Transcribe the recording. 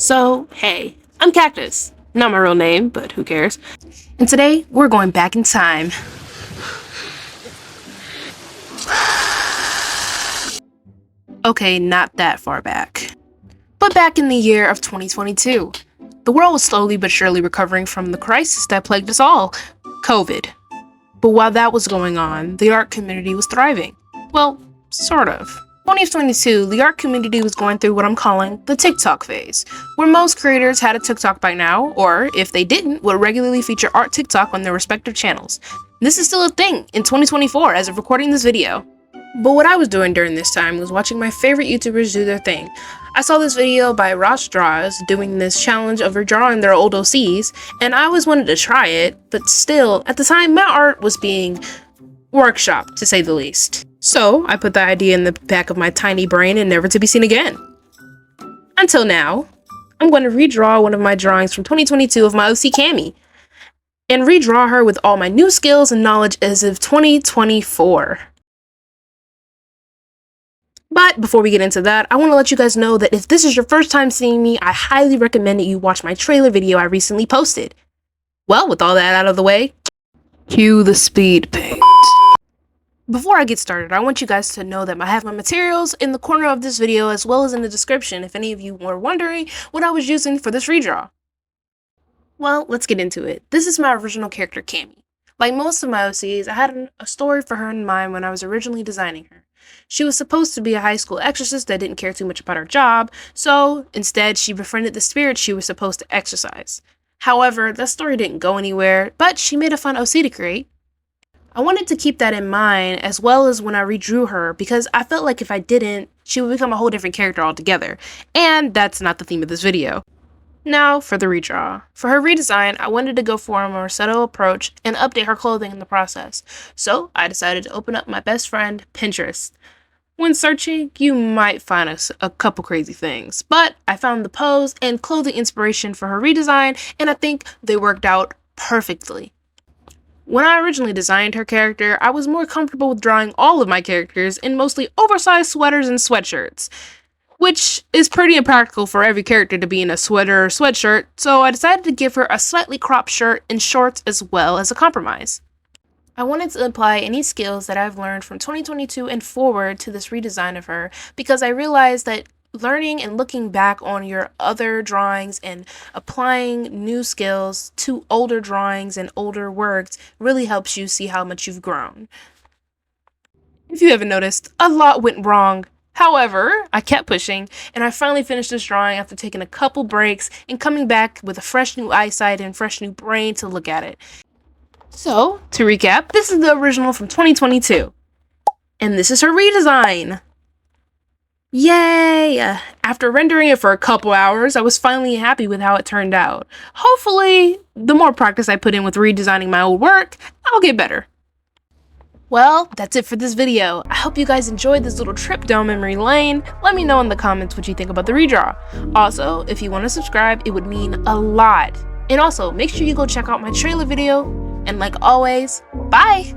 So, hey, I'm Cactus. Not my real name, but who cares? And today, we're going back in time. Okay, not that far back. But back in the year of 2022. The world was slowly but surely recovering from the crisis that plagued us all, COVID. But while that was going on, the art community was thriving. Well, sort of. 2022, the art community was going through what I'm calling the TikTok phase, where most creators had a TikTok by now, or if they didn't, would regularly feature art TikTok on their respective channels. This is still a thing in 2024 as of recording this video. But what I was doing during this time was watching my favorite YouTubers do their thing. I saw this video by REDRAWs doing this challenge of redrawing their old OCs, and I always wanted to try it, but still, at the time, my art was being workshopped, to say the least. So, I put the idea in the back of my tiny brain and never to be seen again. Until now, I'm going to redraw one of my drawings from 2022 of my OC Cammy, and redraw her with all my new skills and knowledge as of 2024. But before we get into that, I want to let you guys know that if this is your first time seeing me, I highly recommend that you watch my trailer video I recently posted. Well, with all that out of the way, cue the speed paint. Before I get started, I want you guys to know that I have my materials in the corner of this video as well as in the description if any of you were wondering what I was using for this redraw. Well, let's get into it. This is my original character, Cammy. Like most of my OCs, I had a story for her in mind when I was originally designing her. She was supposed to be a high school exorcist that didn't care too much about her job, so instead she befriended the spirits she was supposed to exorcise. However, that story didn't go anywhere, but she made a fun OC to create. I wanted to keep that in mind as well as when I redrew her because I felt like if I didn't, she would become a whole different character altogether, and that's not the theme of this video. Now for the redraw. For her redesign, I wanted to go for a more subtle approach and update her clothing in the process. So I decided to open up my best friend, Pinterest. When searching, you might find a couple crazy things, but I found the pose and clothing inspiration for her redesign, and I think they worked out perfectly. When I originally designed her character, I was more comfortable with drawing all of my characters in mostly oversized sweaters and sweatshirts, which is pretty impractical for every character to be in a sweater or sweatshirt, so I decided to give her a slightly cropped shirt and shorts as well as a compromise. I wanted to apply any skills that I've learned from 2022 and forward to this redesign of her because I realized that learning and looking back on your other drawings and applying new skills to older drawings and older works really helps you see how much you've grown. If you haven't noticed, a lot went wrong. However, I kept pushing, and I finally finished this drawing after taking a couple breaks and coming back with a fresh new eyesight and fresh new brain to look at it. So, to recap, this is the original from 2022, and this is her redesign. Yay! After rendering it for a couple hours, I was finally happy with how it turned out. Hopefully, the more practice I put in with redesigning my old work, I'll get better. Well, that's it for this video. I hope you guys enjoyed this little trip down memory lane. Let me know in the comments what you think about the redraw. Also, if you want to subscribe, it would mean a lot. And also, make sure you go check out my trailer video. And like always, bye!